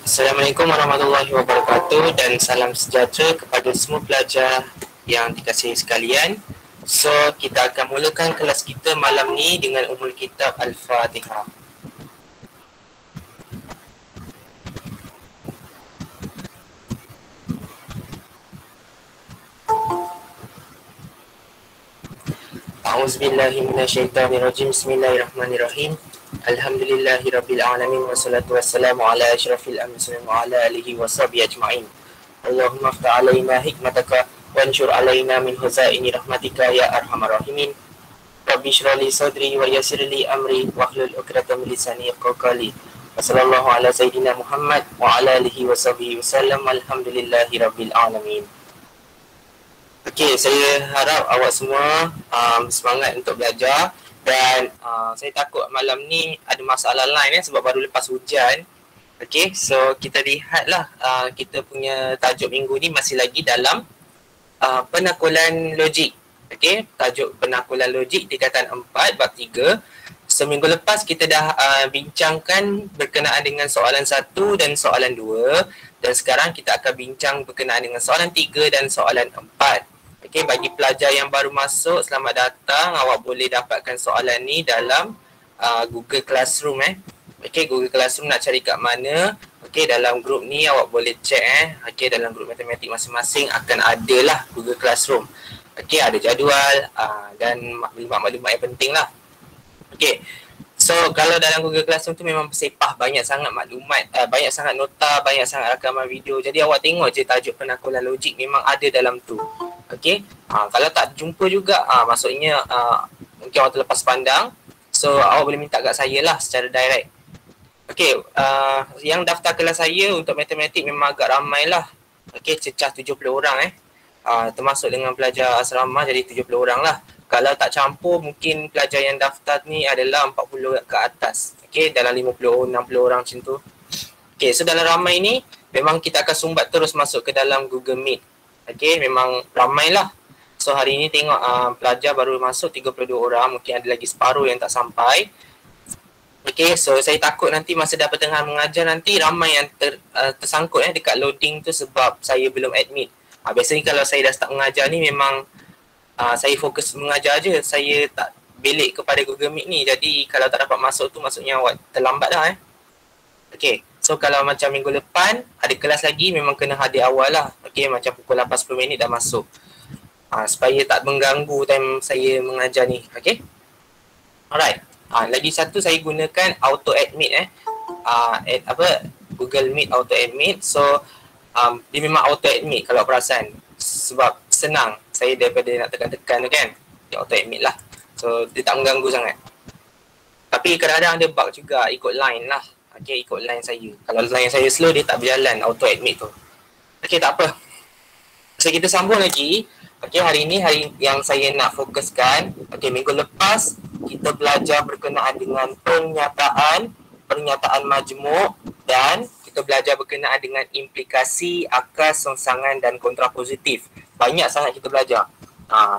Assalamualaikum warahmatullahi wabarakatuh dan salam sejahtera kepada semua pelajar yang dikasihi sekalian. So, kita akan mulakan kelas kita malam ni dengan Ummul Kitab Al-Fatihah. A'udzubillahi minasyaitonirrajim. Bismillahirrahmanirrahim. Alhamdulillahirabbil alamin wassalatu wassalamu ala asyrafil anbiya'i wa ala alihi washabihi ajma'in. Allahumma iftah 'alaina hikmataka wanshur 'alaina min huzaini rahmatika ya arhamar rahimin. Rabbi shrah li sadri wa yassir li amri wahlul 'uqdatam min lisani yafqahu qawli. Wassallallahu ala sayidina Muhammad wa ala alihi washabihi wasallam. Alhamdulillahirabbil alamin. Okey, saya harap awak semua semangat untuk belajar. Dan saya takut malam ni ada masalah lain sebab baru lepas hujan. Okay, so kita lihatlah kita punya tajuk minggu ni masih lagi dalam penakulan logik. Okay, tajuk penakulan logik tingkatan 4 bab 3. So minggu lepas kita dah bincangkan berkenaan dengan soalan 1 dan soalan 2. Dan sekarang kita akan bincang berkenaan dengan soalan 3 dan soalan 4. Okey, bagi pelajar yang baru masuk, selamat datang. Awak boleh dapatkan soalan ni dalam Google Classroom Okey, Google Classroom nak cari kat mana? Okey, dalam grup ni awak boleh check Okey, dalam grup matematik masing-masing akan ada lah Google Classroom. Okey, ada jadual dan maklumat-maklumat yang penting lah. Okey. So kalau dalam Google Classroom tu memang bersepah banyak sangat maklumat, banyak sangat nota, banyak sangat rakaman video. Jadi awak tengok je tajuk penakulan logik memang ada dalam tu. Okey. Kalau tak jumpa juga maksudnya mungkin awak terlepas pandang. So awak boleh minta kat saya lah secara direct. Okey, yang daftar kelas saya untuk matematik memang agak ramai lah. Okey, cecah 70 orang termasuk dengan pelajar asrama jadi 70 orang lah. Kalau tak campur, mungkin pelajar yang daftar ni adalah 40 ke atas. Okey, dalam 50, 60 orang macam tu. Okey, so dalam ramai ni, memang kita akan sumbat terus masuk ke dalam Google Meet. Okey, memang ramai lah. So hari ni tengok pelajar baru masuk 32 orang, mungkin ada lagi separuh yang tak sampai. Okey, so saya takut nanti masa dah pertengahan mengajar nanti ramai yang tersangkut dekat loading tu sebab saya belum admit. Biasanya kalau saya dah start mengajar ni memang saya fokus mengajar je, saya tak belik kepada Google Meet ni. Jadi kalau tak dapat masuk tu maksudnya awak terlambat dah Okey, so kalau macam minggu depan ada kelas lagi memang kena hadir awal lah. Okey, macam pukul 8.10 minit dah masuk. Supaya tak mengganggu time saya mengajar ni. Okey. Alright. Lagi satu saya gunakan auto admit Google Meet auto admit. So dia memang auto admit kalau perasan. Sebab senang saya daripada nak tekan-tekan tu kan. Dia auto admit lah. So dia tak mengganggu sangat. Tapi kadang-kadang ada bug juga ikut line lah. Okay, ikut line saya. Kalau line saya slow dia tak berjalan auto admit tu. Okay, tak apa. So kita sambung lagi. Okay, hari ni hari yang saya nak fokuskan. Okay, minggu lepas kita belajar berkenaan dengan pernyataan majmuk dan kita belajar berkenaan dengan implikasi, akas, songsangan dan kontrapositif. Banyak sangat kita belajar.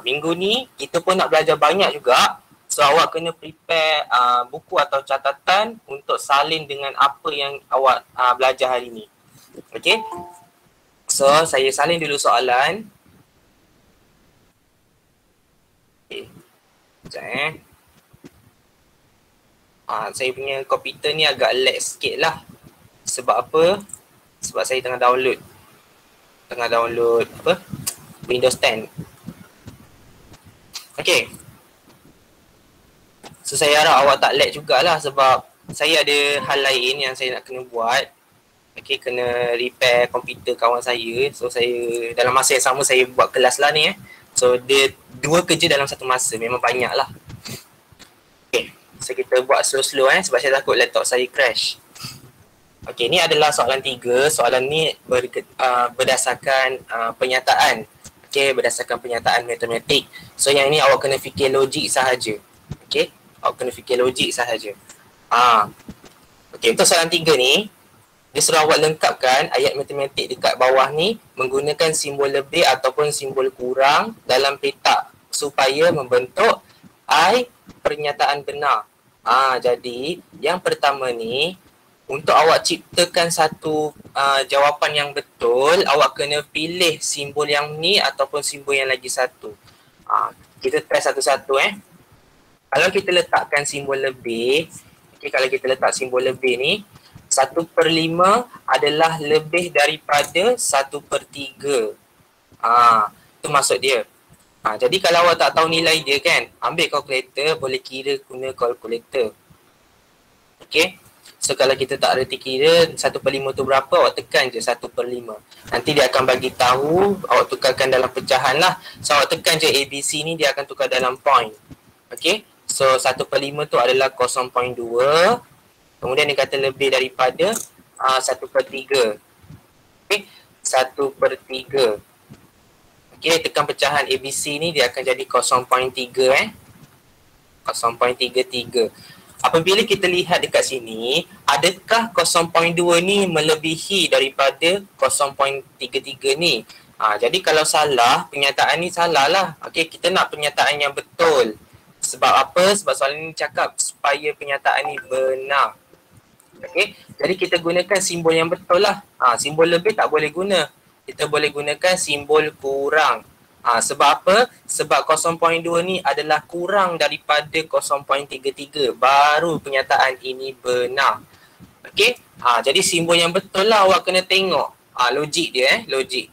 Minggu ni kita pun nak belajar banyak juga. So awak kena prepare buku atau catatan untuk salin dengan apa yang awak belajar hari ni. Okay. So saya salin dulu soalan. Okay. Sekejap saya punya komputer ni agak lag sikit lah. Sebab apa? Sebab saya tengah download Windows 10. Okay. So saya harap awak tak lag jugalah sebab saya ada hal lain yang saya nak kena buat. Okay, kena repair komputer kawan saya. So saya dalam masa yang sama saya buat kelas lah ni So dia dua kerja dalam satu masa, memang banyak lah. Okay, so kita buat slow-slow sebab saya takut laptop saya crash. Okay, ni adalah soalan 3. Soalan ni berdasarkan penyataan. Okay, berdasarkan penyataan matematik. So yang ini awak kena fikir logik sahaja. Okay, awak kena fikir logik sahaja. Okay, untuk soalan 3 ni, Dia suruh awak lengkapkan ayat matematik dekat bawah ni menggunakan simbol lebih ataupun simbol kurang dalam petak supaya membentuk pernyataan benar. Jadi yang pertama ni, untuk awak ciptakan satu jawapan yang betul, awak kena pilih simbol yang ni ataupun simbol yang lagi satu. Kita try satu-satu Kalau kita letakkan simbol lebih, kalau kita letak simbol lebih ni, 1/5 adalah lebih daripada 1/3. Itu maksud dia. Jadi kalau awak tak tahu nilai dia kan, ambil kalkulator, boleh kira guna kalkulator. Okay. So kalau kita tak reti kira 1/5 tu berapa, awak tekan je 1/5. Nanti dia akan bagi tahu, awak tukarkan dalam pecahan lah. So awak tekan je ABC ni, dia akan tukar dalam point. Okay. So 1/5 tu adalah 0.2. Kemudian dia kata lebih daripada 1/3. Okay. 1/3. Okay, tekan pecahan ABC ni, dia akan jadi 0.3 0.33. Apabila kita lihat dekat sini, adakah 0.2 ni melebihi daripada 0.33 ni? Jadi kalau salah, pernyataan ni salah lah. Okay, kita nak pernyataan yang betul. Sebab apa? Sebab soalan ni cakap supaya pernyataan ni benar. Okay, jadi kita gunakan simbol yang betul lah. Simbol lebih tak boleh guna. Kita boleh gunakan simbol kurang. Sebab apa? Sebab 0.2 ni adalah kurang daripada 0.33. Baru pernyataan ini benar. Okay, jadi simbol yang betul lah awak kena tengok. Logik dia logik.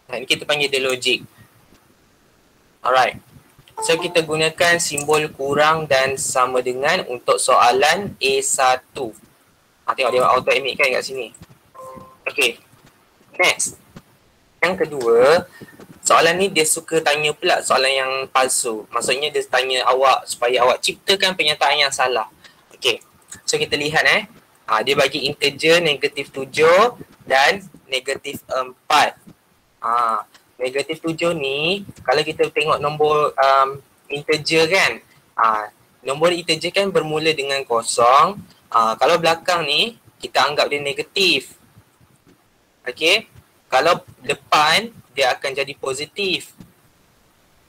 Ini kita panggil dia logik. Alright. So kita gunakan simbol kurang dan sama dengan untuk soalan A1. Tengok dia auto emit kan kat sini. Okay. Next. Yang kedua, soalan ni dia suka tanya pula soalan yang palsu. Maksudnya dia tanya awak supaya awak ciptakan pernyataan yang salah. Okay. So kita lihat dia bagi integer negatif 7 dan negatif 4. Negatif 7 ni, kalau kita tengok nombor integer kan, nombor integer kan bermula dengan kosong. Kalau belakang ni, kita anggap dia negatif. Okay, kalau depan, dia akan jadi positif.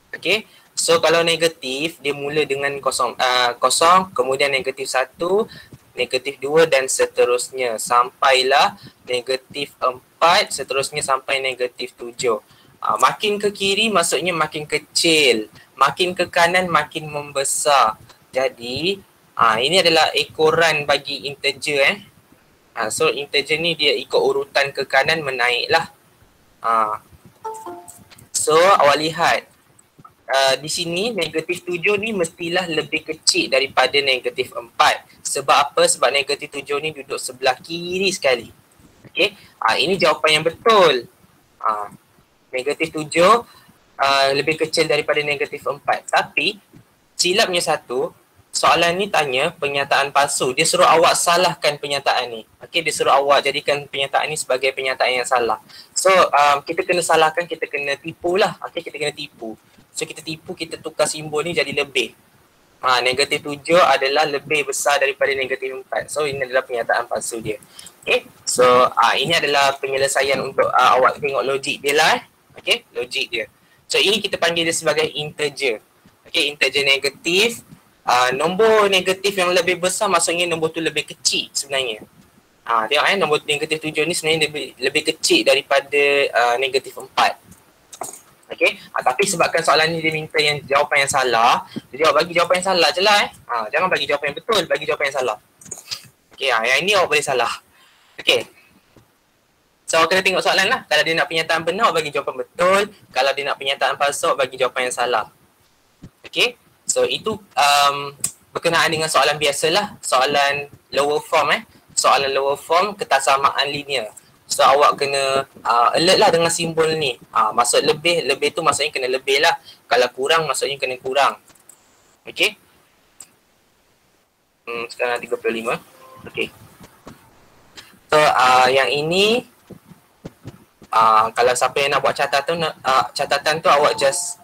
Okay, so kalau negatif, dia mula dengan kosong, kemudian negatif 1, negatif 2 dan seterusnya. Sampailah negatif 4, seterusnya sampai negatif 7. Makin ke kiri maksudnya makin kecil. Makin ke kanan makin membesar. Jadi ini adalah ekoran bagi integer So integer ni dia ikut urutan ke kanan menaik lah. So awak lihat di sini negatif 7 ni mestilah lebih kecil daripada negatif 4. Sebab apa? Sebab negatif 7 ni duduk sebelah kiri sekali. Okay. Ini jawapan yang betul. Negatif 7 lebih kecil daripada negatif 4. Tapi silapnya satu, soalan ni tanya pernyataan palsu. Dia suruh awak salahkan pernyataan ni. Okay, dia suruh awak jadikan pernyataan ni sebagai pernyataan yang salah. So kita kena salahkan, kita kena tipu lah. Okay, kita kena tipu. So kita tipu, kita tukar simbol ni jadi lebih. Negatif 7 adalah lebih besar daripada negatif 4. So ini adalah pernyataan palsu dia. Okay, so ini adalah penyelesaian untuk awak tengok logik dia lah. Okay, logik dia. So ini kita panggil dia sebagai integer. Okay, integer negatif. Nombor negatif yang lebih besar maksudnya nombor tu lebih kecil sebenarnya. Tengok nombor negatif 7 ni sebenarnya lebih kecil daripada negatif 4. Okay, tapi sebabkan soalan ni dia minta yang jawapan yang salah, jadi awak bagi jawapan yang salah je lah jangan bagi jawapan yang betul, bagi jawapan yang salah. Okay, yang ini awak boleh salah. Okay, so awak kena tengok soalan lah. Kalau dia nak pernyataan benar, awak bagi jawapan betul. Kalau dia nak pernyataan palsu, awak bagi jawapan yang salah. Okay, so itu berkenaan dengan soalan biasalah, soalan lower form soalan lower form ketersamaan linear. So awak kena alert lah dengan simbol ni. Maksud lebih tu maksudnya kena lebih lah. Kalau kurang maksudnya kena kurang. Okay. Sekarang 35. Okay. So yang ini kalau siapa yang nak buat catatan tu awak just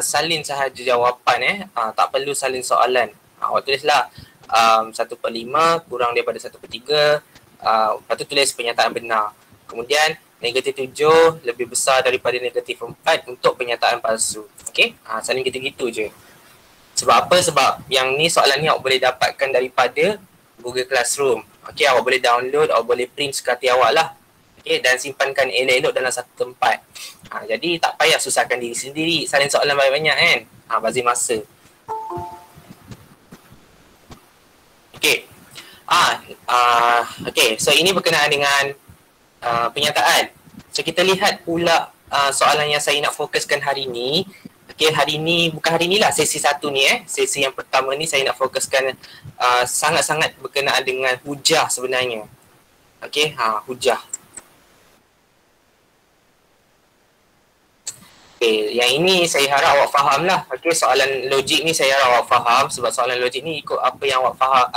salin sahaja jawapan tak perlu salin soalan. Awak tulislah 1/5 kurang daripada 1/3 Lepas tu tulis pernyataan benar. Kemudian negatif 7 lebih besar daripada negatif 4 untuk pernyataan palsu. Okey, saling gitu-gitu je. Sebab apa? Sebab yang ni soalan ni awak boleh dapatkan daripada Google Classroom. Okey, awak boleh download, awak boleh print suka hati awak lah. Okey, dan simpankan elok-elok dalam satu tempat. Jadi tak payah susahkan diri sendiri salin soalan banyak-banyak kan. Bazir masa. Okey. Okey, so ini berkenaan dengan pernyataan. So kita lihat pula soalan yang saya nak fokuskan hari ni. Okey, hari ni, bukan hari ni lah, sesi satu ni sesi yang pertama ni saya nak fokuskan sangat-sangat berkenaan dengan hujah sebenarnya. Okey, hujah. Okey, yang ini saya harap awak faham lah. Okey, soalan logik ni saya harap awak faham sebab soalan logik ni ikut apa yang awak faham,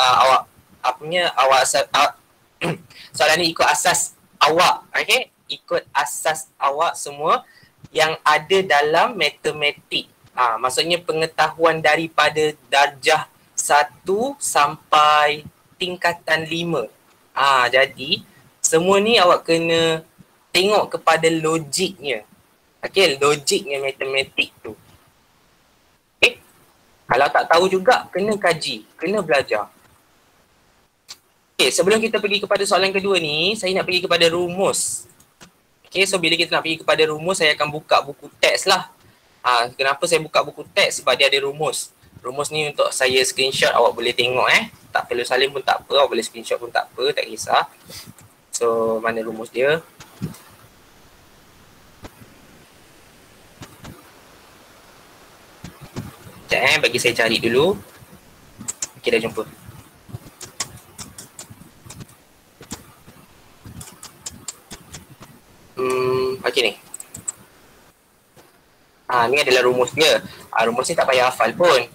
soalan ni ikut asas awak, okey? Ikut asas awak semua yang ada dalam matematik. Maksudnya pengetahuan daripada darjah 1 sampai tingkatan 5. Jadi semua ni awak kena tengok kepada logiknya. Okey, logiknya matematik tu. Okey. Kalau tak tahu juga kena kaji, kena belajar. Okey, sebelum kita pergi kepada soalan kedua ni, saya nak pergi kepada rumus. Okey, so bila kita nak pergi kepada rumus, saya akan buka buku teks lah. Kenapa saya buka buku teks? Sebab dia ada rumus. Rumus ni untuk saya screenshot, awak boleh tengok Tak perlu salin pun tak apa, awak boleh screenshot pun tak apa, tak kisah. So, mana rumus dia? Sekejap bagi saya cari dulu. Okey, dah jumpa. Okey ni. Ni adalah rumus dia. Rumus ni tak payah hafal pun.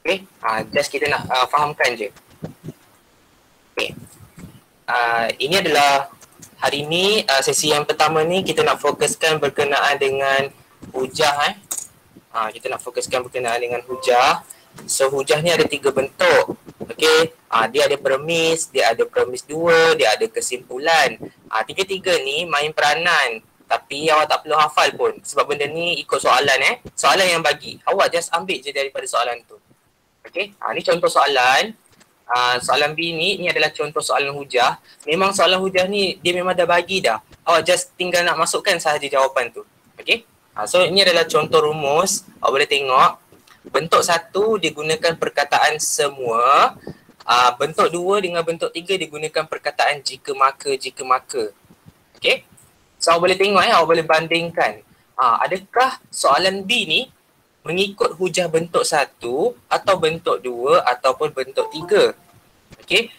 Okey, just kita nak fahamkan je. Okey. Ini adalah hari ni sesi yang pertama ni kita nak fokuskan berkenaan dengan hujah kita nak fokuskan berkenaan dengan hujah. So hujah ni ada 3 bentuk. Okey, dia ada premis, dia ada premis 2, dia ada kesimpulan. Tiga-tiga ni main peranan, tapi awak tak perlu hafal pun sebab benda ni ikut soalan soalan yang bagi. Awak just ambil je daripada soalan tu. Okey, ni contoh soalan. Soalan B ni adalah contoh soalan hujah. Memang soalan hujah ni dia memang dah bagi dah. Awak just tinggal nak masukkan sahaja jawapan tu. Okey. So ini adalah contoh rumus. Awak boleh tengok. Bentuk 1 digunakan perkataan semua. Bentuk 2 dengan bentuk 3 digunakan perkataan jika maka, jika maka. Okey. So awak boleh tengok awak boleh bandingkan. Adakah soalan B ni mengikut hujah bentuk 1 atau bentuk 2 ataupun bentuk 3. Okey.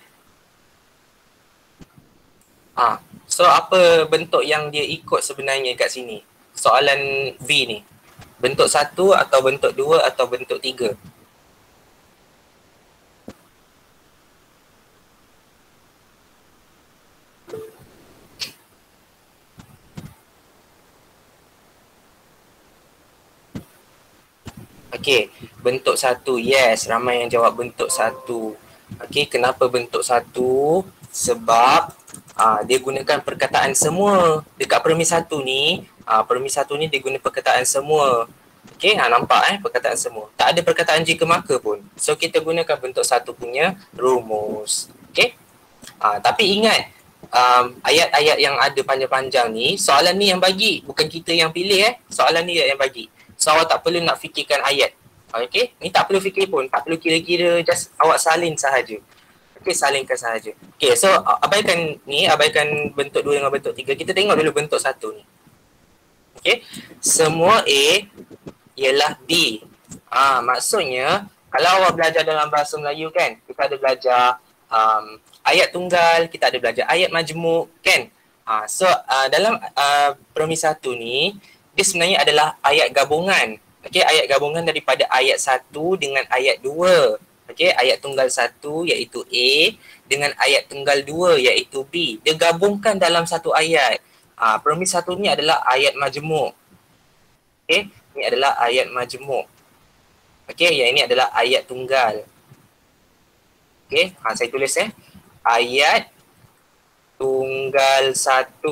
So apa bentuk yang dia ikut sebenarnya kat sini? Soalan B ni. Bentuk 1 atau bentuk 2 atau bentuk 3? Okey, bentuk 1. Yes, ramai yang jawab bentuk 1. Okey, kenapa bentuk 1? Sebab dia gunakan perkataan semua. Dekat premis 1 ni, premis 1 ni dia guna perkataan semua. Okey, nampak perkataan semua. Tak ada perkataan jika maka pun. So kita gunakan bentuk 1 punya rumus. Okey. Tapi ingat, ayat-ayat yang ada panjang-panjang ni, soalan ni yang bagi, bukan kita yang pilih soalan ni yang bagi. So awak tak perlu nak fikirkan ayat. Okey, ni tak perlu fikir pun, tak perlu kira-kira, just awak salin sahaja. Okey, salinkan sahaja. Okey, so abaikan ni, abaikan bentuk 2 dengan bentuk 3. Kita tengok dulu bentuk 1 ni. Okey, semua A ialah B. Maksudnya kalau awak belajar dalam bahasa Melayu kan, kita ada belajar ayat tunggal, kita ada belajar ayat majmuk kan. So dalam premis 1 ni, dia sebenarnya adalah ayat gabungan. Okey, ayat gabungan daripada ayat 1 dengan ayat 2. Okey, ayat tunggal 1 iaitu A dengan ayat tunggal 2 iaitu B. Dia gabungkan dalam satu ayat. Premis 1 ni adalah ayat majmuk. Okey, ini adalah ayat majmuk. Okey, yang ini adalah ayat tunggal. Okey, saya tulis ayat tunggal 1,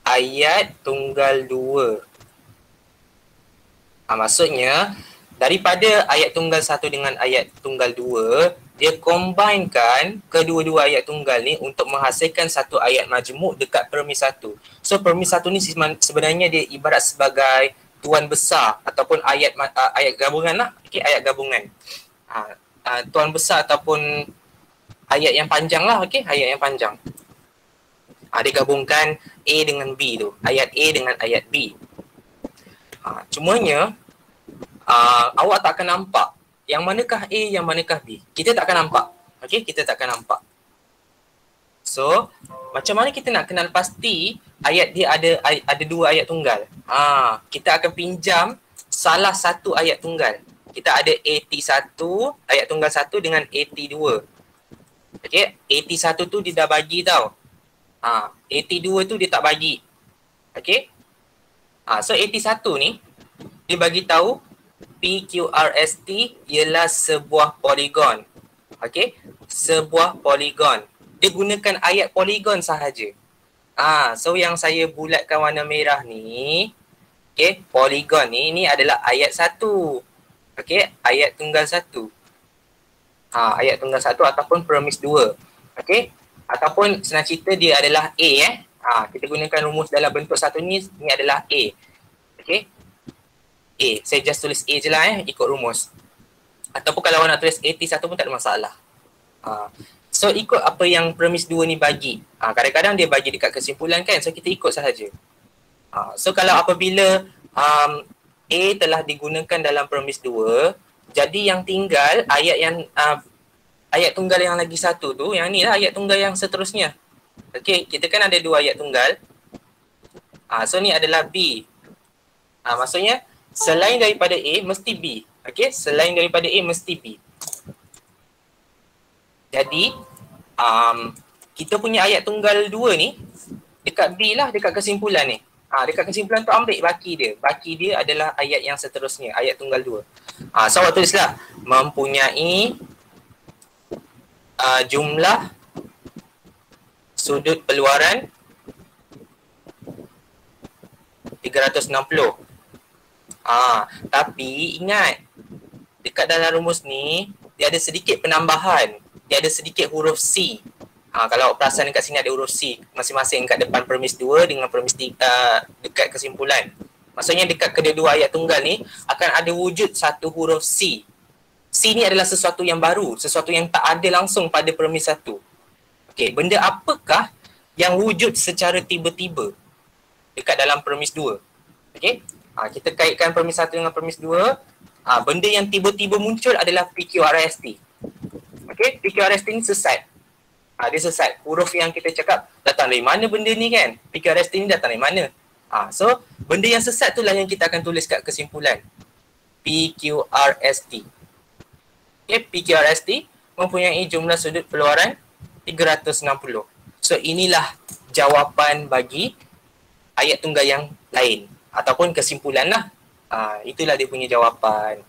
ayat tunggal 2. Maksudnya daripada ayat tunggal 1 dengan ayat tunggal 2, dia combinekan kedua-dua ayat tunggal ni untuk menghasilkan satu ayat majmuk dekat premis 1. So premis 1 ni sebenarnya dia ibarat sebagai tuan besar ataupun ayat gabungan lah. Okay, ayat gabungan. Tuan besar ataupun ayat yang panjang lah. Okay, ayat yang panjang. Dia gabungkan A dengan B tu. Ayat A dengan ayat B. Cumanya awak tak akan nampak yang manakah A, yang manakah B. Kita tak akan nampak. Okey, kita tak akan nampak. So, macam mana kita nak kenal pasti ayat dia ada dua ayat tunggal? Kita akan pinjam salah satu ayat tunggal. Kita ada AT1, ayat tunggal 1 dengan AT2. Okey, AT1 tu dia dah bagi tau. AT2 tu dia tak bagi. Okey? So AT1 ni dia bagi tahu PQRST ialah sebuah poligon. Okey? Sebuah poligon. Dia gunakan ayat poligon sahaja. So yang saya bulatkan warna merah ni, okey, poligon ni adalah ayat 1. Okey, ayat tunggal 1. Ayat tunggal 1 ataupun premis 2. Okey? Ataupun senang cerita dia adalah A kita gunakan rumus dalam bentuk satu ni adalah A. Okey? A. Saya just tulis A je lah ikut rumus. Ataupun kalau nak tulis AT1 pun tak ada masalah. So ikut apa yang premis 2 ni bagi. Kadang-kadang dia bagi dekat kesimpulan kan. So kita ikut sahaja. So kalau apabila A telah digunakan dalam premis 2, jadi yang tinggal ayat yang ayat tunggal yang lagi satu tu, yang ni lah ayat tunggal yang seterusnya. Okey, kita kan ada dua ayat tunggal. So ni adalah B. Maksudnya selain daripada A mesti B. Okey, selain daripada A mesti B. Jadi kita punya ayat tunggal 2 ni dekat B lah, dekat kesimpulan ni. Dekat kesimpulan tu ambil baki dia. Baki dia adalah ayat yang seterusnya, ayat tunggal 2. So awak tulislah mempunyai jumlah sudut peluaran 360. Tapi ingat, dekat dalam rumus ni dia ada sedikit penambahan. Dia ada sedikit huruf C. Kalau awak perasan dekat sini ada huruf C masing-masing kat depan premis 2 dengan premis 3 dekat kesimpulan. Maksudnya dekat kedua-dua ayat tunggal ni akan ada wujud satu huruf C. C ni adalah sesuatu yang baru, sesuatu yang tak ada langsung pada premis 1. Okey, benda apakah yang wujud secara tiba-tiba dekat dalam premis 2? Okey, kita kaitkan premis 1 dengan premis 2. Benda yang tiba-tiba muncul adalah PQRST. Okey, PQRST ni sesat. Dia sesat. Huruf yang kita cakap datang dari mana benda ni kan? PQRST ni datang dari mana? So, benda yang sesat tu lah yang kita akan tulis kat kesimpulan. PQRST. Okay, PQRST mempunyai jumlah sudut peluaran 360. So, inilah jawapan bagi ayat tunggal yang lain. Ataupun kesimpulan lah. Itulah dia punya jawapan.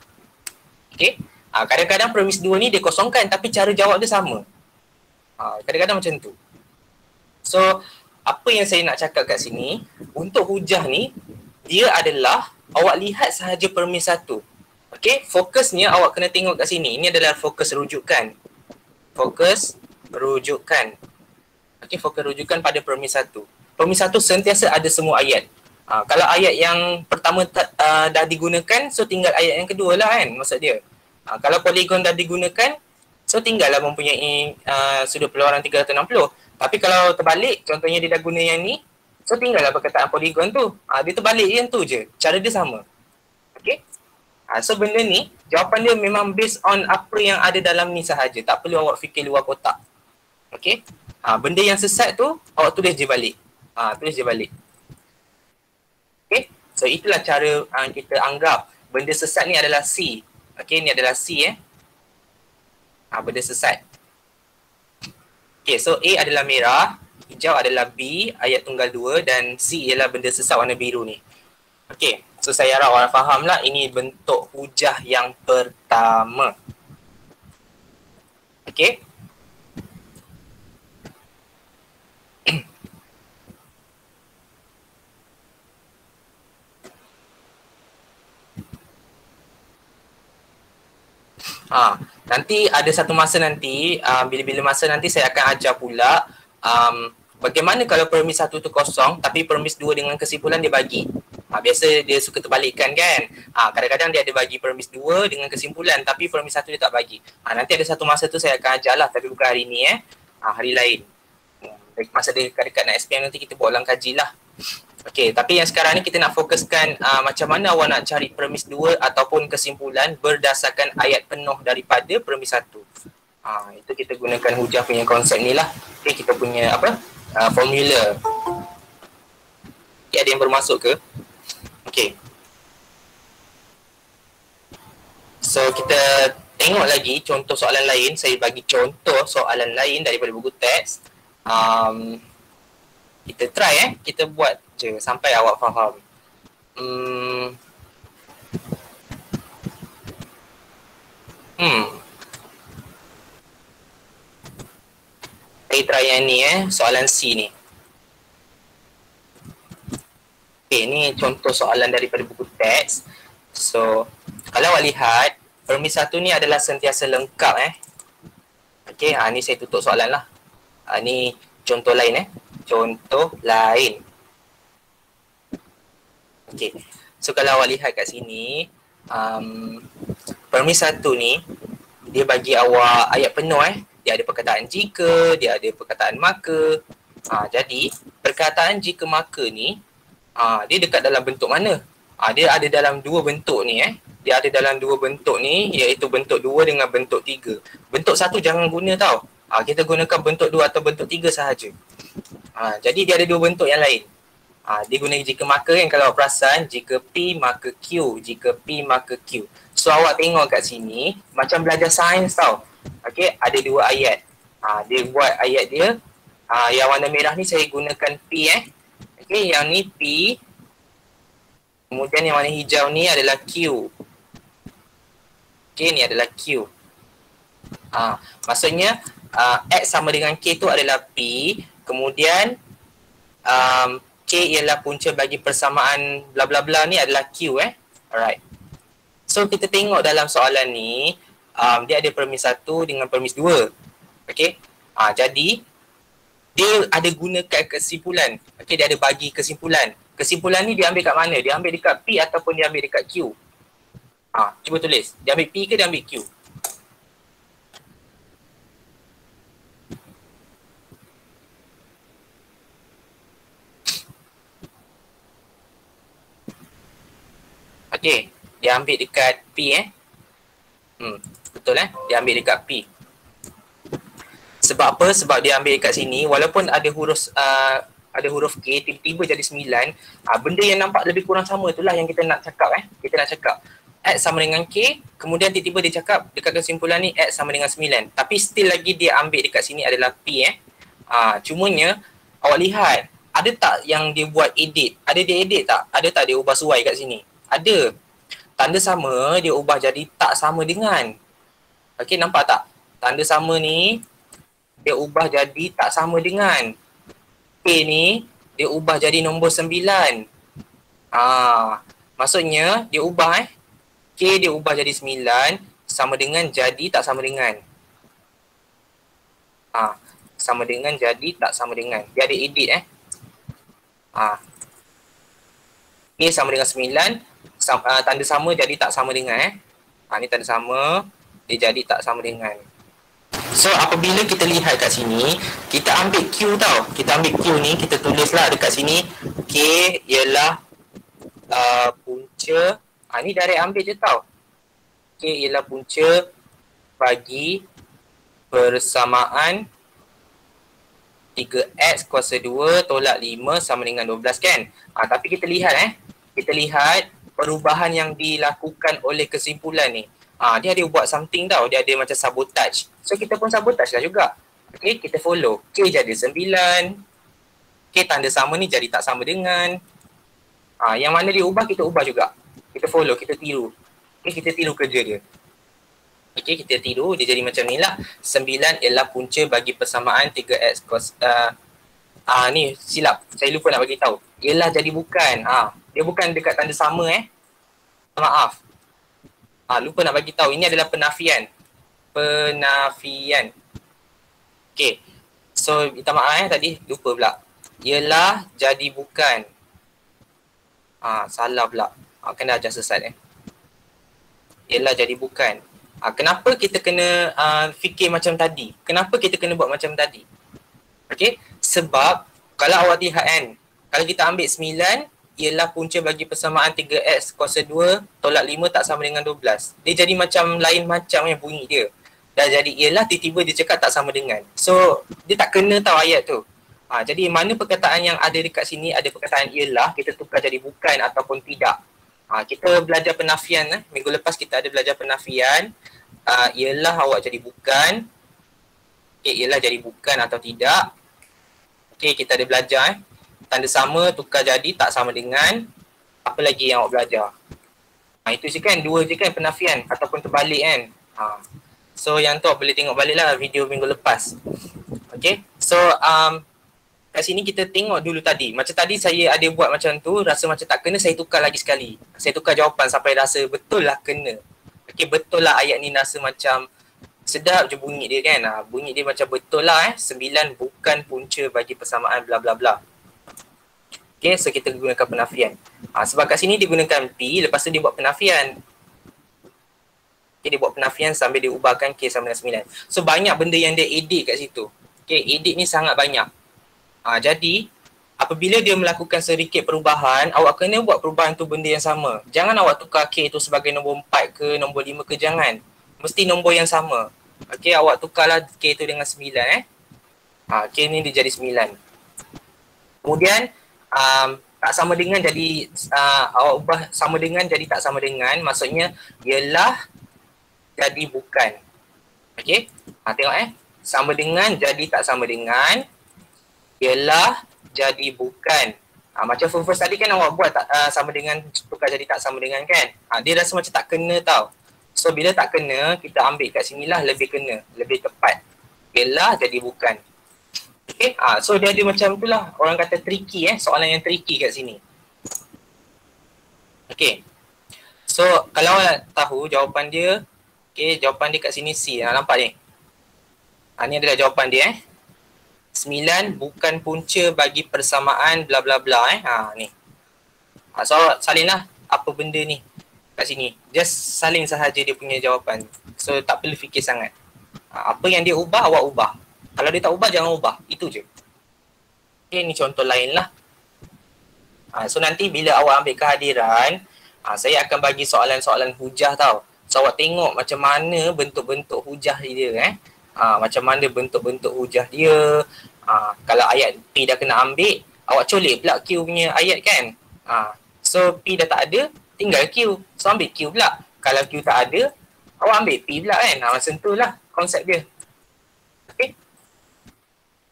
Okay. Kadang-kadang premis 2 ni dia kosongkan tapi cara jawab dia sama. Kadang-kadang macam tu. So, apa yang saya nak cakap kat sini, untuk hujah ni, dia adalah awak lihat sahaja premis 1. Okay, fokusnya awak kena tengok kat sini. Ini adalah fokus rujukan. Fokus rujukan. Okay, fokus rujukan pada premis 1. Premis 1 sentiasa ada semua ayat. Kalau ayat yang pertama dah digunakan, so tinggal ayat yang kedua lah kan, maksud dia. Kalau poligon dah digunakan, so tinggallah mempunyai sudut peluaran 360. Tapi kalau terbalik, contohnya dia dah guna yang ni, so tinggallah perkataan poligon tu. Dia terbalik yang tu je, cara dia sama. Okay. So benda ni, jawapan dia memang based on apa yang ada dalam ni sahaja. Tak perlu awak fikir luar kotak. Okay. Benda yang sesat tu, awak tulis je balik. Tulis je balik. Okay. So itulah cara kita anggap benda sesat ni adalah C. Okay, ni adalah C benda sesat. Okay, so A adalah merah, hijau adalah B, ayat tunggal 2 dan C ialah benda sesat warna biru ni. Okay, so saya harap orang faham lah ini bentuk hujah yang pertama. Okay. Nanti ada satu masa nanti, bila-bila masa nanti saya akan ajar pula bagaimana kalau premis 1 tu kosong tapi premis 2 dengan kesimpulan dia bagi. Biasa dia suka terbalikkan kan. Kadang-kadang dia ada bagi premis 2 dengan kesimpulan tapi premis 1 dia tak bagi. Nanti ada satu masa tu saya akan ajar lah, tapi bukan hari ni hari lain. Masa dekat-dekat nak SPM nanti kita buat ulang kaji lah. Okey, tapi yang sekarang ni kita nak fokuskan macam mana awak nak cari premis 2 ataupun kesimpulan berdasarkan ayat penuh daripada premis 1. Itu kita gunakan hujah punya konsep ni lah. Okey, kita punya formula. Okay, ada yang bermasuk ke? Okey. So kita tengok lagi contoh soalan lain. Saya bagi contoh soalan lain daripada buku teks. Kita try kita buat je sampai awak faham. Saya try yang ni soalan C ni. Okay, ni contoh soalan daripada buku teks. So, kalau awak lihat, premis 1 ni adalah sentiasa lengkap Okay, ni saya tutup soalan lah. Ni contoh lain contoh lain. Okay, so kalau awak lihat kat sini, premis 1 ni, dia bagi awak ayat penuh Dia ada perkataan jika, dia ada perkataan maka. Jadi, perkataan jika maka ni, dia dekat dalam bentuk mana? Dia ada dalam dua bentuk ni Dia ada dalam dua bentuk ni, iaitu bentuk 2 dengan bentuk 3. Bentuk 1 jangan guna tau. Kita gunakan bentuk 2 atau bentuk 3 sahaja. Jadi dia ada dua bentuk yang lain. Dia guna jika maka kan, kalau awak perasan, jika P maka Q, jika P maka Q. So awak tengok kat sini macam belajar sains tau. Okey, ada dua ayat. Dia buat ayat dia. Yang warna merah ni saya gunakan P Okey, yang ni P. Kemudian yang warna hijau ni adalah Q. Okey, ni adalah Q. Maksudnya X sama dengan K tu adalah P. Kemudian K ialah punca bagi persamaan bla bla bla ni adalah Q Alright. So kita tengok dalam soalan ni dia ada premis 1 dengan premis 2. Okey. Jadi dia ada gunakan kesimpulan. Okey, dia ada bagi kesimpulan. Kesimpulan ni dia ambil kat mana? Dia ambil dekat P ataupun dia ambil dekat Q? Cuba tulis. Dia ambil P ke dia ambil Q? Okey, dia ambil dekat P betul Dia ambil dekat P. Sebab apa? Sebab dia ambil dekat sini, walaupun ada huruf K, tiba-tiba jadi 9, benda yang nampak lebih kurang sama itulah yang kita nak cakap Kita nak cakap X sama dengan K, kemudian tiba-tiba dia cakap dekat kesimpulan ni X sama dengan 9. Tapi still lagi dia ambil dekat sini adalah P Cumanya awak lihat, ada tak yang dia buat edit? Ada dia edit tak? Ada tak dia ubah suai kat sini? Ada. Tanda sama dia ubah jadi tak sama dengan. Okey, nampak tak? Tanda sama ni dia ubah jadi tak sama dengan. K ni dia ubah jadi nombor 9. Maksudnya dia ubah K dia ubah jadi 9 sama dengan jadi tak sama dengan. Sama dengan jadi tak sama dengan. Dia ada edit K sama dengan 9, tanda sama jadi tak sama dengan ni tanda sama, dia jadi tak sama dengan. So apabila kita lihat kat sini, kita ambil Q tau. Kita ambil Q ni, kita tulislah dekat sini K ialah punca. Ni direct ambil je tau. K ialah punca bagi persamaan 3x kuasa 2 tolak 5 sama dengan 12 kan. Tapi kita lihat kita lihat perubahan yang dilakukan oleh kesimpulan ni. Dia ada buat something tau. Dia ada macam sabotage. So kita pun sabotage lah juga. Okay, kita follow. K jadi 9. K tanda sama ni jadi tak sama dengan. Yang mana dia ubah, kita ubah juga. Kita follow, kita tiru. Okay, kita tiru kerja dia. Okay, kita tiru. Dia jadi macam ni lah. 9 ialah punca bagi persamaan 3x cos. Ni silap. Saya lupa nak bagi tahu. Ialah jadi bukan. Dia bukan dekat tanda sama Maaf. Lupa nak bagi tahu. Ini adalah penafian. penafian. Okay. So, minta maaf tadi lupa pula. Ialah jadi bukan. Salah pula. Kena ajar sesat Ialah jadi bukan. Kenapa kita kena fikir macam tadi? Kenapa kita kena buat macam tadi? Okay. Sebab kalau awak lihat kan, kalau kita ambil 9, ialah punca bagi persamaan 3x kuasa 2 tolak 5 tak sama dengan 12. Dia jadi macam lain macam bunyi dia. Dah jadi ialah tiba-tiba dia cakap tak sama dengan. So dia tak kena tahu ayat tu. Jadi mana perkataan yang ada dekat sini ada perkataan ialah, kita tukar jadi bukan ataupun tidak. Kita belajar penafian minggu lepas kita ada belajar penafian. Ialah awak jadi bukan. Ialah jadi bukan atau tidak. Kita ada belajar tanda sama tukar jadi tak sama dengan. Apa lagi yang awak belajar? Itu je kan, 2 je kan penafian ataupun terbalik kan. So yang tu boleh tengok balik lah video minggu lepas. Okay. So kat sini kita tengok dulu tadi. Macam tadi saya ada buat macam tu, rasa macam tak kena, saya tukar lagi sekali. Saya tukar jawapan sampai rasa betul lah kena. Okay, betul lah ayat ni rasa macam sedap je bunyi dia kan. Bunyi dia macam betul lah 9 bukan punca bagi persamaan bla bla bla. Okay, so kita gunakan penafian. Sebab kat sini dia gunakan P, lepas tu dia buat penafian. Okay, dia buat penafian sambil dia ubahkan K sama dengan 9. So banyak benda yang dia edit kat situ. Okay, edit ni sangat banyak. Jadi apabila dia melakukan sedikit perubahan, awak kena buat perubahan tu benda yang sama. Jangan awak tukar K tu sebagai nombor 4 ke nombor 5 ke, jangan. Mesti nombor yang sama. Okay, awak tukarlah K tu dengan 9 K ni dia jadi 9. Kemudian tak sama dengan jadi awak ubah sama dengan jadi tak sama dengan, maksudnya ialah jadi bukan. Okey. Tengok sama dengan jadi tak sama dengan, ialah jadi bukan. Macam first tadi kan awak buat sama dengan tukar jadi tak sama dengan kan. Dia rasa macam tak kena tau. So bila tak kena, kita ambil kat sinilah lebih kena, lebih tepat. Ialah jadi bukan. Okay, so dia ada macam tu lah. Orang kata tricky soalan yang tricky kat sini. Okay. So kalau awak tahu jawapan dia, okay, jawapan dia kat sini C. Nampak ni? Ni adalah jawapan dia 9 bukan punca bagi persamaan bla bla bla ni. So salinlah apa benda ni kat sini. Just salin sahaja dia punya jawapan. So tak perlu fikir sangat. Apa yang dia ubah, awak ubah. Kalau dia tak ubah, jangan ubah. Itu je. Okay, ni contoh lain lah. So nanti bila awak ambil kehadiran, saya akan bagi soalan-soalan hujah tau. So awak tengok macam mana bentuk-bentuk hujah dia macam mana bentuk-bentuk hujah dia. Kalau ayat P dah kena ambil, awak colek pula Q punya ayat kan. So P dah tak ada, tinggal Q. So ambil Q pula. Kalau Q tak ada, awak ambil P pula kan. Macam tu lah konsep dia. Okay.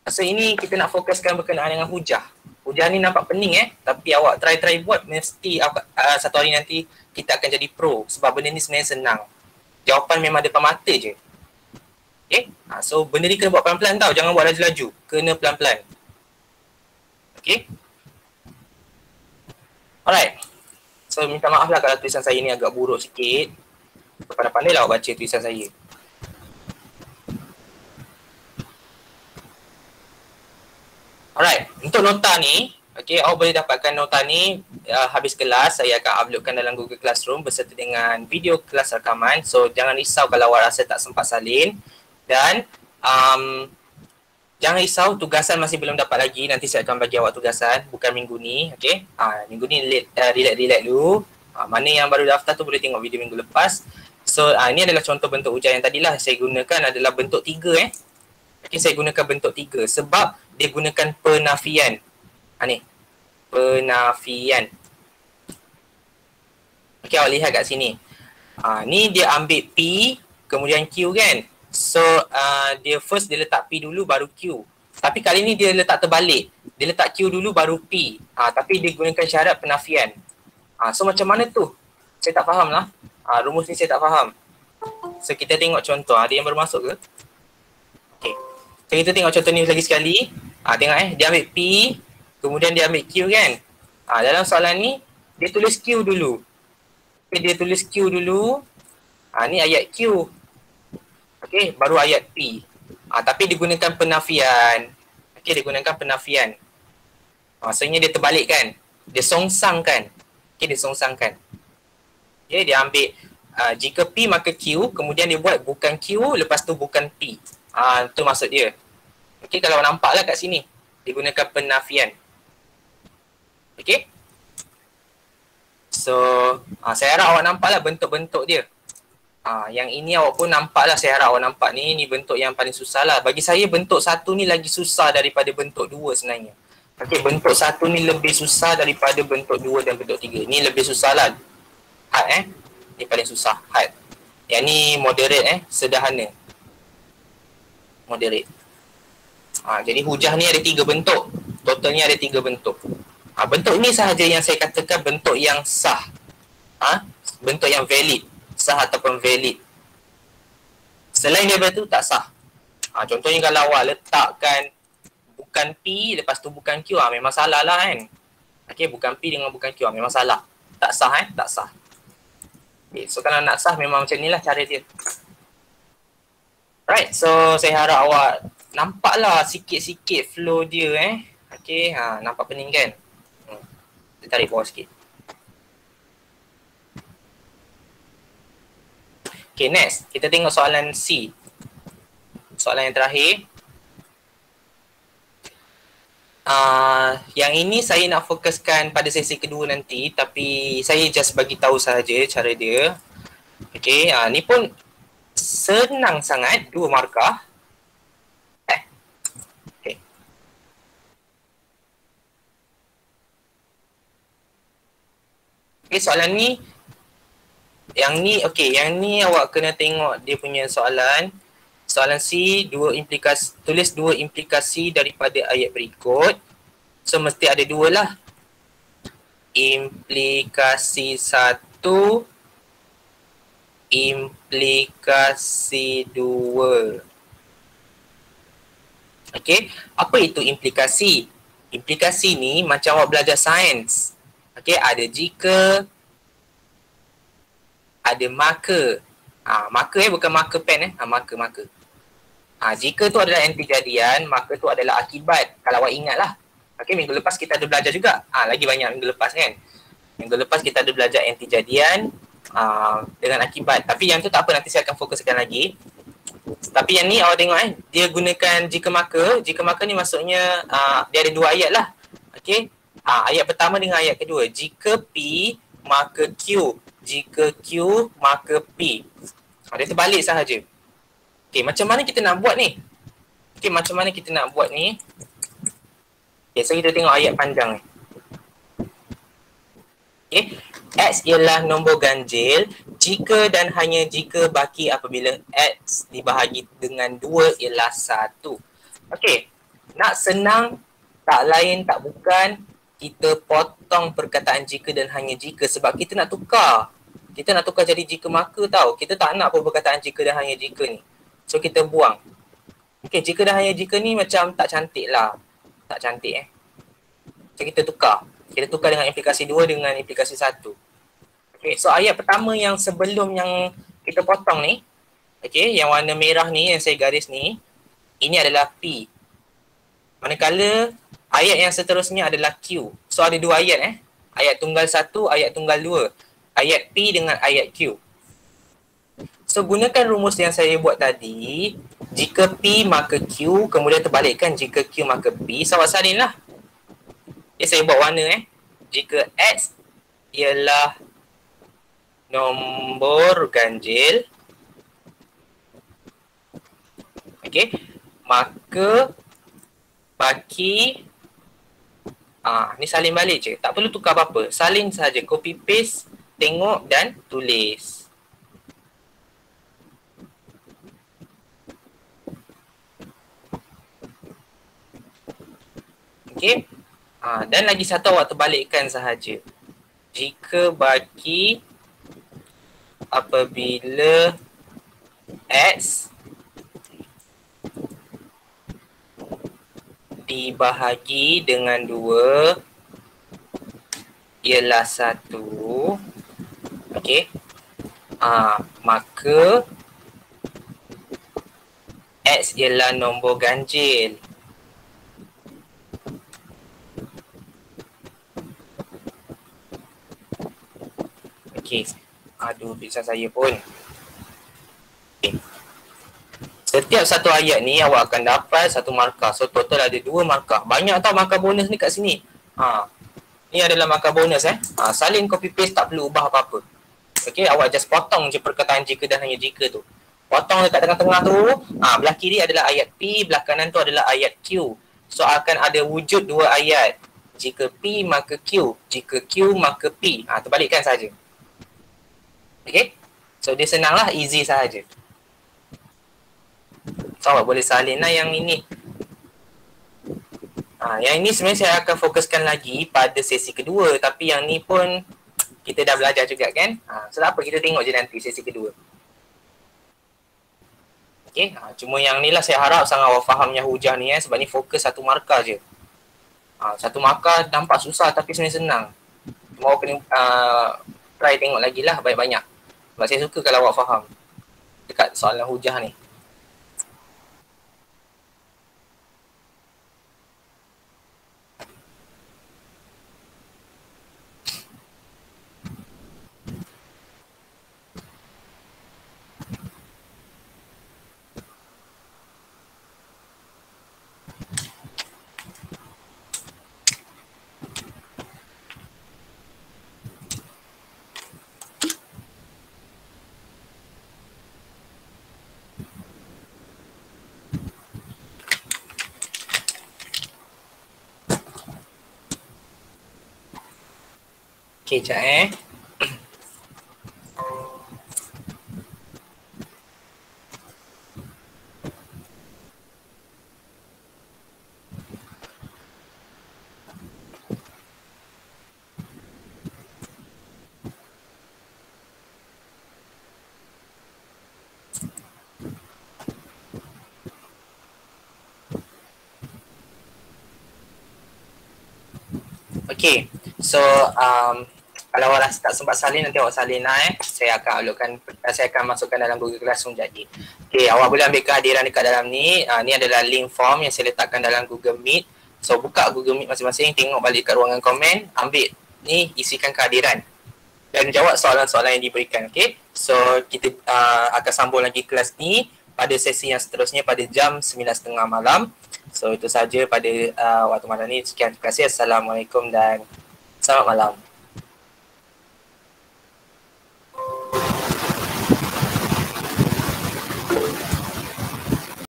So ini kita nak fokuskan berkenaan dengan hujah. Hujah ni nampak pening tapi awak try buat, mesti satu hari nanti kita akan jadi pro. Sebab benda ni sebenarnya senang. Jawapan memang depan mata je. Okay. So benda ni kena buat pelan-pelan tau. Jangan buat laju-laju. Kena pelan-pelan. Okay. Alright. So minta maaf lah kalau tulisan saya ni agak buruk sikit. Pandai-pandai lah awak baca tulisan saya. Alright, untuk nota ni, okay, awak boleh dapatkan nota ni habis kelas. Saya akan uploadkan dalam Google Classroom beserta dengan video kelas rekaman. So jangan risau kalau awak rasa tak sempat salin. Dan jangan risau, tugasan masih belum dapat lagi. Nanti saya akan bagi awak tugasan, bukan minggu ni. Okay, minggu ni relax dulu. Mana yang baru daftar tu boleh tengok video minggu lepas. So ini adalah contoh bentuk hujah yang tadilah saya gunakan adalah bentuk 3 Okay, saya gunakan bentuk 3 sebab dia gunakan penafian. Ni. Penafian. Okay, awak lihat kat sini. Ni dia ambil P, kemudian Q kan. So, dia first dia letak P dulu baru Q. Tapi kali ni dia letak terbalik. Dia letak Q dulu baru P. Tapi dia gunakan syarat penafian. So, macam mana tu? Saya tak faham lah. Rumus ni saya tak faham. So, kita tengok contoh. Ada yang baru masuk ke? Okay. So, kita tengok contoh ni lagi sekali. Tengok dia ambil P, kemudian dia ambil Q kan. Dalam soalan ni, dia tulis Q dulu. Okay, dia tulis Q dulu. Ni ayat Q. Okey, baru ayat P. Tapi digunakan penafian. Okey, digunakan penafian. Maksudnya dia terbalik kan? Dia songsangkan. Okey, dia songsangkan. Okey, dia ambil jika P maka Q, kemudian dia buat bukan Q, lepas tu bukan P. Itu maksud dia. Okey, kalau nampaklah kat sini. Digunakan penafian. Okey? So, saya harap awak nampaklah bentuk-bentuk dia. Yang ini awak pun nampaklah, saya harap awak nampak ni bentuk yang paling susah lah. Bagi saya bentuk satu ni lagi susah daripada bentuk dua sebenarnya. Okey, bentuk satu ni lebih susah daripada bentuk dua dan bentuk tiga. Ni lebih susah lah. Had ni paling susah, had. Yang ni moderate sederhana. Moderate. Jadi hujah ni ada 3 bentuk. Totalnya ada 3 bentuk. Bentuk ni sahaja yang saya katakan bentuk yang sah. Bentuk yang valid. Sah ataupun valid. Selain daripada tu tak sah. Contohnya kalau awak letakkan bukan P lepas tu bukan Q, memang salah lah kan. Okey, bukan P dengan bukan Q, memang salah. Tak sah tak sah. Okay, so kalau nak sah memang macam ni lah cara dia. Right, so saya harap awak nampaklah sikit-sikit flow dia Okey, nampak pening kan? Kita tarik bawah sikit. Okay, next. Kita tengok soalan C. Soalan yang terakhir. Yang ini saya nak fokuskan pada sesi kedua nanti, tapi saya just bagi tahu sahaja cara dia. Okay, ni pun senang sangat, 2 markah. Okay. Okay, soalan ni. Yang ni, okey, yang ni awak kena tengok dia punya soalan. Soalan C, tulis 2 implikasi daripada ayat berikut. So, mesti ada 2 lah. Implikasi 1, implikasi 2. Okey, apa itu implikasi? Implikasi ni macam awak belajar sains. Okey, ada jika, ada marker. Marker bukan marker pen marker. Jika tu adalah anti-jadian, maka tu adalah akibat. Kalau awak ingat lah. Okey, minggu lepas kita ada belajar juga. Lagi banyak minggu lepas kan. Minggu lepas kita ada belajar anti-jadian dengan akibat. Tapi yang tu tak apa, nanti saya akan fokuskan lagi. Tapi yang ni awak tengok dia gunakan jika marker. Jika marker ni maksudnya dia ada 2 ayat lah. Okey. Ayat pertama dengan ayat kedua. Jika P, maka Q. Jika Q, maka P. Dia terbalik sahaja. Okey, macam mana kita nak buat ni? Okey, macam mana kita nak buat ni? Okey, so kita tengok ayat panjang ni. Okey, X ialah nombor ganjil jika dan hanya jika baki apabila X dibahagi dengan 2 ialah 1. Okey, nak senang, tak lain tak bukan, kita potong perkataan jika dan hanya jika sebab kita nak tukar. Kita nak tukar jadi jika maka tau. Kita tak nak perkataan jika dan hanya jika ni. So kita buang. Okey, jika dan hanya jika ni macam tak cantik lah. Tak cantik So kita tukar. Kita tukar dengan implikasi 2 dengan implikasi 1. Okey, so ayat pertama yang sebelum yang kita potong ni. Okey, yang warna merah ni yang saya garis ni. Ini adalah P. Manakala ayat yang seterusnya adalah Q. So ada 2 ayat Ayat tunggal 1, ayat tunggal 2. Ayat P dengan ayat Q. So gunakan rumus yang saya buat tadi. Jika P maka Q, kemudian terbalikkan jika Q maka P. So awak salin lah. Saya buat warna Jika X ialah nombor ganjil. Okey, maka baki ni salin balik je. Tak perlu tukar apa-apa. Salin saja. Copy paste, tengok dan tulis. Okey. Dan lagi satu awak terbalikkan sahaja. Jika baki apabila X dibahagi dengan 2 ialah 1. Okey. Maka X ialah nombor ganjil. Okey. Aduh, bisa saya pun. Okay. Setiap satu ayat ni awak akan dapat satu markah. So total ada 2 markah. Banyak tau markah bonus ni kat sini. Ni adalah markah bonus salin copy paste, tak perlu ubah apa-apa. Okey, awak just potong je perkataan jika dan hanya jika tu. Potong dekat tengah-tengah tu. Belah kiri adalah ayat P, belah kanan tu adalah ayat Q. So akan ada wujud 2 ayat. Jika P maka Q, jika Q maka P. Terbalikkan saja. Okey. So dia senanglah, easy sahaja. So awak boleh salin lah yang ini. Yang ini sebenarnya saya akan fokuskan lagi pada sesi kedua. Tapi yang ni pun kita dah belajar juga kan. So apa, kita tengok je nanti sesi kedua. Okay. Cuma yang ni lah saya harap sangat awak faham yang hujah ni sebab ni fokus satu markah je. Satu markah nampak susah tapi sebenarnya senang. Cuma awak kena try tengok lagi lah banyak-banyak. Sebab saya suka kalau awak faham dekat soalan hujah ni. Okay, sekejap Okay, so kalau awak rasa tak sempat salin, nanti awak salin lah Saya akan masukkan dalam Google Classroom jadi. Okay, awak boleh ambil kehadiran dekat dalam ni. Ni adalah link form yang saya letakkan dalam Google Meet. So buka Google Meet masing-masing, tengok balik kat ruangan komen, ambil ni, isikan kehadiran dan jawab soalan-soalan yang diberikan. Okay, so kita akan sambung lagi kelas ni pada sesi yang seterusnya pada jam 9.30 malam. So itu saja pada waktu malam ni. Sekian, terima kasih. Assalamualaikum dan selamat malam.